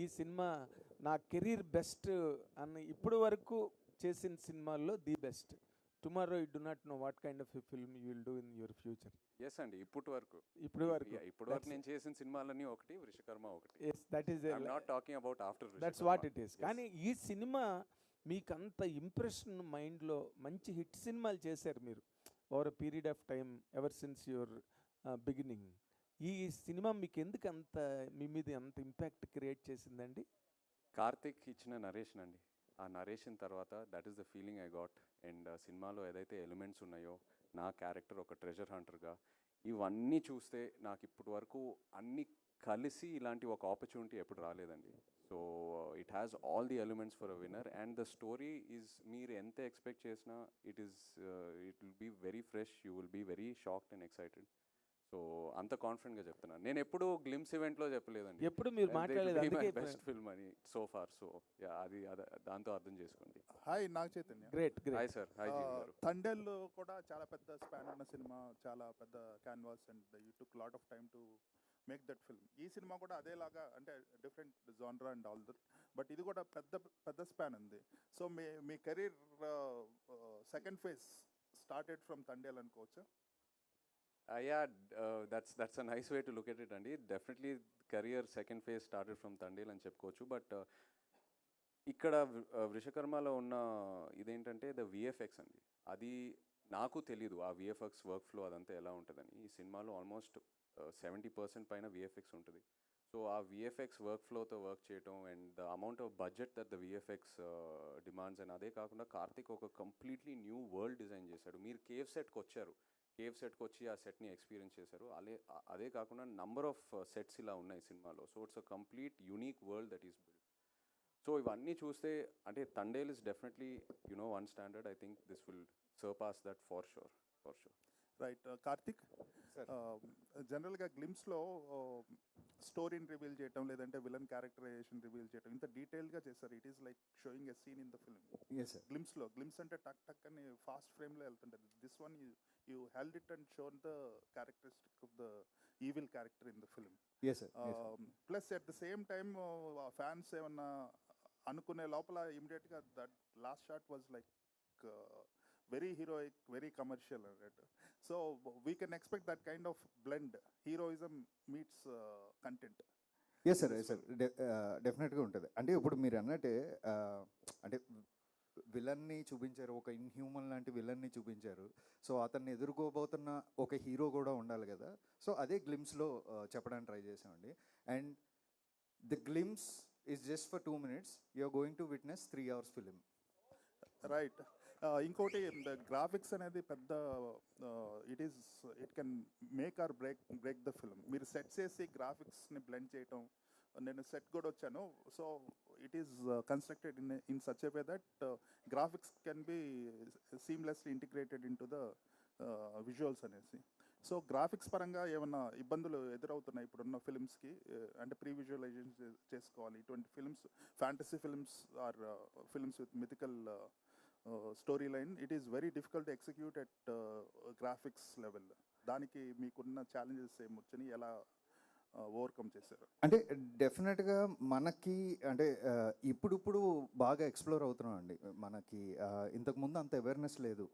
ఈ సినిమా నా career best అని ఇప్పుడు వరకు చేసిన సినిమాల్లో the best. Tomorrow you do not know what kind of film you will do in your future. Yes అండి, ఇప్పటి వరకు నేను చేసిన సినిమాలన్నీ ఒకటి, వృషకర్మ ఒకటి. That is not talking about after, that's what it is. కానీ ఈ సినిమా మీకు అంత ఇంప్రెషన్ మైండ్లో మంచి హిట్ సినిమాలు చేశారు మీరు over a period of time ever since your beginning. ఈ సినిమా మీకు ఎందుకు అంత మీ మీద అంత ఇంపాక్ట్ క్రియేట్ చేసిందండి? కార్తిక్ ఇచ్చిన నరేషన్ అండి. ఆ నరేషన్ తర్వాత that is the feeling I got. And సినిమాలో ఏదైతే ఎలిమెంట్స్ ఉన్నాయో, నా క్యారెక్టర్ ఒక ట్రెజర్ హంటర్గా, ఇవన్నీ చూస్తే నాకు ఇప్పటి వరకు అన్నీ కలిసి ఇలాంటి ఒక ఆపర్చునిటీ ఎప్పుడు రాలేదండి. So it has all the elements for a winner. And the story is, మీరు ఎంత ఎక్స్పెక్ట్ చేసినా it will be very fresh. You will be very shocked and excited. So అంత కాన్ఫిడెంట్గా చెప్తున్నాను. నేను ఎప్పుడు గ్లిమ్స్ ఈవెంట్లో చెప్పలేదండి, ఎప్పుడు మీరు మాట్లాడలేదు బెస్ట్ ఫిల్మ్ అని సో ఫార్. సో అది దాంతో అర్థం చేసుకోండి. Hi, Naga Chaitanya. Great. Hi sir. Hi గారు. తండేల్ కూడా చాలా పెద్ద స్పాన్ ఉన్న సినిమా, చాలా పెద్ద canvas, and you took lot of time to make that film. ఈ సినిమా కూడా అదేలాగా, అంటే డిఫరెంట్ జానరా అండ్ ఆల్ దట్, బట్ ఇది కూడా పెద్ద స్పాన్ ఉంది. సో మీ career second phase started from Thandel అనుకోవచ్చా? That's a nice way to look at it అండి. Definitely career second phase started from Thandel అని చెప్పుకోవచ్చు. బట్ ఇక్కడ వృషకర్మలో ఉన్న ఇదేంటంటే ద విఎఫ్ఎక్స్ అండి. అది నాకు తెలీదు, ఆ విఎఫ్ఎక్స్ వర్క్ ఫ్లో అదంతా ఎలా ఉంటుందని. ఈ సినిమాలో ఆల్మోస్ట్ 70% పైన విఎఫ్ఎక్స్ ఉంటుంది. సో ఆ విఎఫ్ఎక్స్ వర్క్ ఫ్లోతో వర్క్ చేయటం, and the amount of budget that the VFX demands. And అదే కాకుండా కార్తిక్ ఒక కంప్లీట్లీ న్యూ వరల్డ్ డిజైన్ చేశాడు. మీరు కేవ్ సెట్కి వచ్చారు, కేవ్ సెట్కి వచ్చి ఆ సెట్ని ఎక్స్పీరియన్స్ చేశారు. అదే కాకుండా నంబర్ ఆఫ్ సెట్స్ ఇలా ఉన్నాయి సినిమాలో. So it's a complete unique world that is build. So ఇవన్నీ చూస్తే అంటే Thandel is definitely one standard. I think this will surpass that for sure. Right. Karthik, జనరల్గా గ్లిమ్స్లో స్టోరీని రివీల్ చేయటం, లేదంటే విలన్ క్యారెక్టరైజేషన్ రివీల్ చేయటం ఇంత డీటెయిల్గా చేస్తారు. It is like showing a scene in the film. Glimpse అంటే టక్ అని ఫాస్ట్ ఫ్రేమ్లో వెళ్తుంటుంది. This one you held it and shown the characteristic of the evil character in the film. Plus at the same time fans ఏమన్నా అనుకునే లోపల ఇమీడియట్గా that last shot was like very heroic, very commercial, right? So we can expect that kind of blend, heroism meets content. Yes sir డెఫినెట్గా ఉంటుంది. అంటే ఇప్పుడు మీరు అన్నట్టే, అంటే విలన్ని చూపించారు, ఒక ఇన్హ్యూమన్ లాంటి విలన్ని చూపించారు. సో అతన్ని ఎదుర్కోబోతున్న ఒక హీరో కూడా ఉండాలి కదా. సో అదే గ్లిమ్స్లో చెప్పడానికి ట్రై చేసామండి. And the glimpse is just for 2 minutes. You are going to witness 3 hours film. Right. ఇంకోటి, గ్రాఫిక్స్ అనేది పెద్ద, it can make or break the film. మీరు సెట్స్ వేసి గ్రాఫిక్స్ని బ్లెండ్ చేయటం, నేను సెట్ కూడా వచ్చాను. So it is constructed in such a way that graphics can be seamlessly integrated into the visuals అనేసి. సో గ్రాఫిక్స్ పరంగా ఏమన్నా ఇబ్బందులు ఎదురవుతున్నాయి ఇప్పుడున్న ఫిల్మ్స్కి? అంటే ప్రీ విజువలైజేషన్ చేసుకోవాలి ఇటువంటి films, fantasy films or films with mythical story line. It is very difficult to execute at graphics level. దానికి మీకున్న ఛాలెంజెస్ ఏమొచ్చినాయి, ఎలా ఓవర్కమ్ చేశారు? అంటే డెఫినెట్గా మనకి అంటే ఇప్పుడు బాగా ఎక్స్ప్లోర్ అవుతున్నాం అండి. మనకి ఇంతకుముందు అంత అవేర్నెస్ లేదు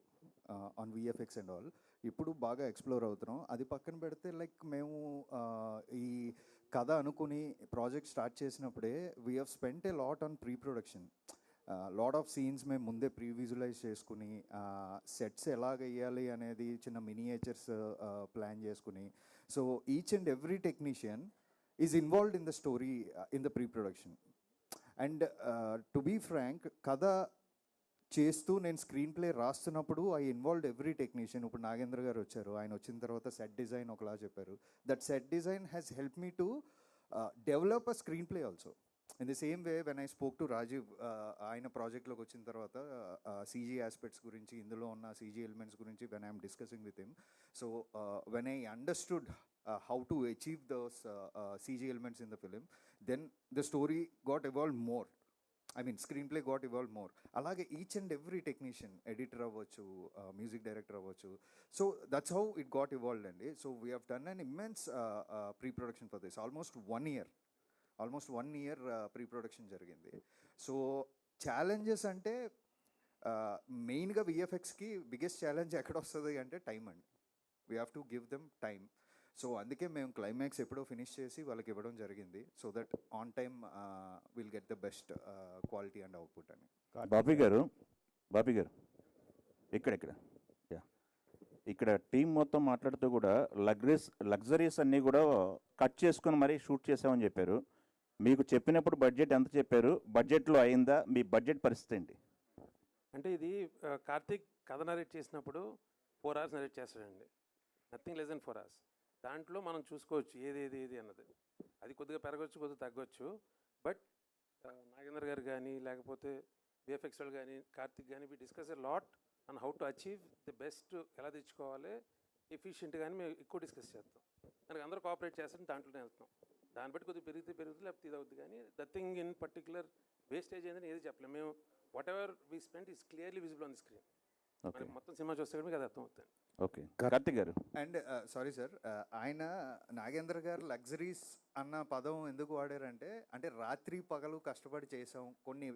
ఆన్ విఎఫ్ఎక్స్ అండ్ ఆల్. ఇప్పుడు బాగా ఎక్స్ప్లోర్ అవుతున్నాం. అది పక్కన పెడితే లైక్ మేము ఈ కథ అనుకుని ప్రాజెక్ట్ స్టార్ట్ చేసినప్పుడే we have spent a lot on pre production. Lot of scenes మేము ముందే ప్రీ విజువలైజ్ చేసుకుని, సెట్స్ ఎలాగ వేయాలి అనేది చిన్న మినియేచర్స్ ప్లాన్ చేసుకుని. So each and every technician is involved in the story in the pre production. And to be frank, కథ చేస్తూ నేను స్క్రీన్ ప్లే రాస్తున్నప్పుడు ఐ ఇన్వాల్వ్డ్ ఎవ్రీ టెక్నీషియన్. ఇప్పుడు నాగేంద్ర గారు వచ్చారు, ఆయన వచ్చిన తర్వాత సెట్ డిజైన్ ఒకలా చెప్పారు. That set design has help me to develop a screen play also. In the same way when I spoke to Rajeev, ఆయన ప్రాజెక్ట్లోకి వచ్చిన తర్వాత సీజీ ఆస్పెక్ట్స్ గురించి, ఇందులో ఉన్న సీజీ ఎలిమెంట్స్ గురించి when I'm discussing with him. So when I understood how to achieve those CG elements in the film, then the story got evolved more. I mean, screenplay got evolved more. Alage each and every technician, editor avvachu, music director avvachu. So that's how it got evolved. And so we have done an immense pre-production for this, almost 1 year almost 1 year pre production జరిగింది. So challenges అంటే మెయిన్గా విఎఫ్ఎక్స్కి biggest challenge ఎక్కడ వస్తుంది అంటే time అండి. We have to give them time. So అందుకే మేము climax ఎప్పుడో ఫినిష్ చేసి వాళ్ళకి ఇవ్వడం జరిగింది, so that on time will get the best quality and output అని. బాబీ గారు ఇక్కడ టీం మొత్తం మాట్లాడుతూ కూడా లగ్జరీస్ అన్నీ కూడా కట్ చేసుకొని మరీ షూట్ చేసామని చెప్పారు. మీకు చెప్పినప్పుడు బడ్జెట్ ఎంత చెప్పారు? బడ్జెట్లో అయిందా? మీ బడ్జెట్ పరిస్థితి ఏంటి? అంటే ఇది కార్తీక్ కథ నరేట్ చేసినప్పుడు 4 hours నరేట్ చేస్తాడండి, నథింగ్ లెస్ దెన్ 4 hours. దాంట్లో మనం చూసుకోవచ్చు ఏది అన్నది. అది కొద్దిగా పెరగవచ్చు, కొద్దిగా తగ్గొచ్చు. బట్ నాగేంద్ర గారు కానీ లేకపోతే విఎఫ్ఎక్స్ వాళ్ళు కానీ కార్తీక్ కానీ we discuss a lot and how to achieve the best, ఎలా తెచ్చుకోవాలి ఎఫిషియెంట్ కానీ మేము ఎక్కువ డిస్కస్ చేస్తాం. దానికి అందరూ కోఆపరేట్ చేస్తాం, దాంట్లోనే వెళ్తాం. దాన్ని బట్టి కొద్దిగా పెరుగుతుంది లేకపోతే ఇది అవుతుంది. కానీ the thing in particular wastage ఏంటని ఏది చెప్పలేము. మేము what ever we spend is clearly visible on the screen. Okay, మొత్తం సినిమా చూస్తే కూడా మీకు అది అర్థం అవుతుంది. ఓకే. కార్తీక్ గారు అండ్ సారీ సార్, ఆయన నాగేంద్ర గారు లగ్జరీస్ అన్న పదం ఎందుకు వాడారంటే, అంటే రాత్రి పగలు కష్టపడి చేసాం కొన్ని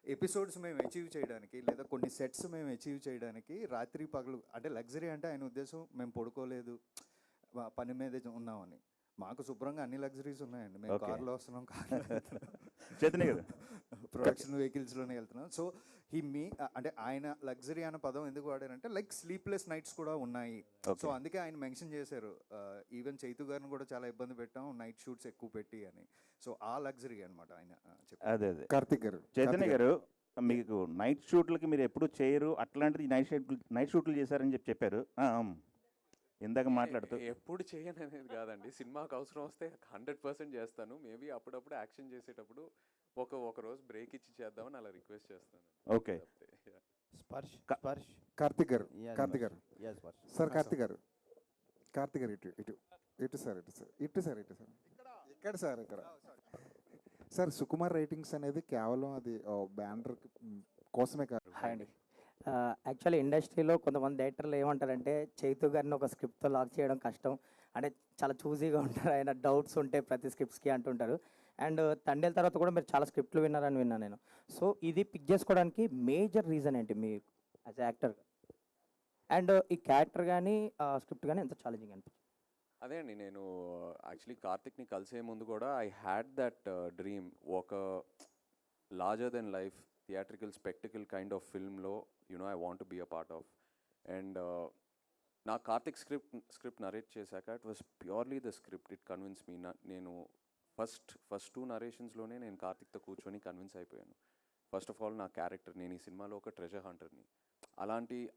ఎపిసోడ్స్ మేము అచీవ్ చేయడానికి, లేదా కొన్ని సెట్స్ మేము అచీవ్ చేయడానికి రాత్రి పగలు. అంటే లగ్జరీ అంటే ఆయన ఉద్దేశం మేము పడుకోలేదు, పని మీదే ఉన్నామని. మాకు శుభ్రంగా అన్ని లగ్జరీస్ ఉన్నాయండి. మేము Okay. కార్లో వస్తున్నాం, కార్లో చైతన్య గారు ప్రొడక్షన్ వెహికల్స్లోనే వెళ్తున్నాం. సో అంటే ఆయన లగ్జరీ అన్న పదం ఎందుకు వాడారంటే లైక్ స్లీప్లెస్ నైట్స్ కూడా ఉన్నాయి. Okay. సో అందుకే ఆయన మెన్షన్ చేశారు, ఈవెన్ చైతు గారిని కూడా చాలా ఇబ్బంది పెట్టాం నైట్ షూట్స్ ఎక్కువ పెట్టి అని. సో ఆ లగ్జరీ అనమాట ఆయన చెప్పారు. అదే కార్తిక్ గారు, చైతన్య గారు, మీకు నైట్ షూట్లకి మీరు ఎప్పుడు చేయరు, అట్లాంటిది నైట్ షూట్లు చేశారని చెప్పారు. ఇందాక మాట్లాడుతూ ఎప్పుడు చేయను అనేది కాదండి, సినిమాకి అవసరం వస్తే 100% చేస్తాను. మేబీ అప్పుడప్పుడు యాక్షన్ చేసేటప్పుడు ఒక రోజు బ్రేక్ ఇచ్చి చేద్దామని అలా రిక్వెస్ట్ చేస్తాను. ఓకే. స్పర్శ్ కార్తిక్ గారు, Yes, కార్తిక్ గారు yes, స్పర్శ్. సార్, కార్తిక్ గారు ఇటు సార్, ఇక్కడ సార్, ఇక్కడ సార్. సుకుమార్ రైటింగ్స్ అనేది కేవలం అది బ్యానర్ కోసమే కాదు. హాయ్ అండి. యాక్చువల్లీ ఇండస్ట్రీలో కొంతమంది డైరెక్టర్లు ఏమంటారంటే చైతు గారిని ఒక స్క్రిప్ట్తో లాక్ చేయడం కష్టం, అంటే చాలా చూజీగా ఉంటారు, ఆయన డౌట్స్ ఉంటాయి ప్రతి స్క్రిప్ట్స్కి అంటుంటారు. అండ్ తండేల తర్వాత కూడా మీరు చాలా స్క్రిప్ట్లు విన్నారని విన్నాను నేను. సో ఇది పిక్ చేసుకోవడానికి మేజర్ రీజన్ ఏంటి మీరు యాజ్ యాక్టర్? అండ్ ఈ క్యారెక్టర్ కానీ స్క్రిప్ట్ కానీ ఎంత ఛాలెంజింగ్ అనిపించింది? అదే అండి, నేను యాక్చువల్లీ కార్తిక్ని కలిసే ముందు కూడా ఐ హ్యాడ్ దట్ డ్రీమ్, ఒక larger than life theatrical spectacle kind of ఫిల్మ్లో I want be a part of. And నా కార్తిక్ స్క్రిప్ట్ నరేట్ చేశాక it was purely the script, it convince me. నేను ఫస్ట్ 2 నరేషన్స్లోనే నేను కార్తిక్తో కూర్చొని కన్విన్స్ అయిపోయాను. ఫస్ట్ ఆఫ్ ఆల్ నా క్యారెక్టర్, నేను ఈ సినిమాలో ఒక ట్రెజర్ హంటర్ని,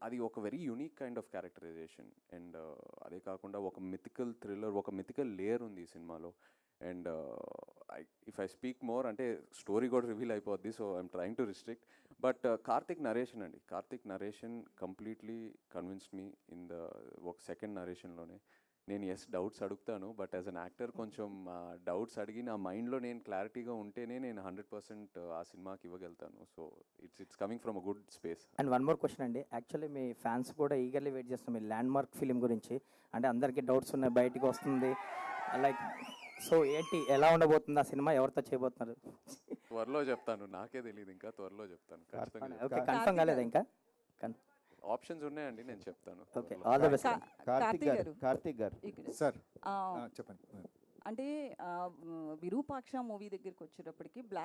అది ఒక very unique kind of characterisation. And అదే కాకుండా ఒక మిథికల్ థ్రిల్లర్, ఒక మిథికల్ లేయర్ ఉంది ఈ సినిమాలో. And if I speak more అంటే స్టోరీ కూడా రివీల్ అయిపోద్ది, so I'm trying to restrict. But Karthik narration completely convinced me in ఒక సెకండ్ నరేషన్లోనే. నేను డౌట్స్ అడుగుతాను, బట్ యాజ్ అన్ యాక్టర్ కొంచెం డౌట్స్ అడిగి నా మైండ్లో నేను క్లారిటీగా ఉంటేనే నేను 100% ఆ సినిమాకి ఇవ్వగలుగుతాను. So it's coming from a good space. And one more question అండి, యాక్చువల్లీ మీ ఫ్యాన్స్ కూడా ఈగర్లీ వెయిట్ చేస్తున్నారు మీ ల్యాండ్ మార్క్ ఫిలిం గురించి. అంటే అందరికీ డౌట్స్ ఉన్నాయి, బయటికి వస్తుంది లైక్, సో ఏంటి, ఎలా ఉండబోతుంది ఆ సినిమా, ఎవరితో చేయబోతున్నారు? త్వరలో చెప్తాను, నాకే తెలియదు, ఇంకా త్వరలో చెప్తాను ఖచ్చితంగా. ఓకే, కన్ఫర్మ్ కాలేదా ఇంకా? ఆప్షన్స్ ఉన్నాయండి, నేను చెప్తాను. Okay, all the best. Karthik గారు సార్ ఆ, చెప్పండి. అంటే విరూపాక్ష మూవీ దగ్గరికి వచ్చేటప్పటికి బ్లాక్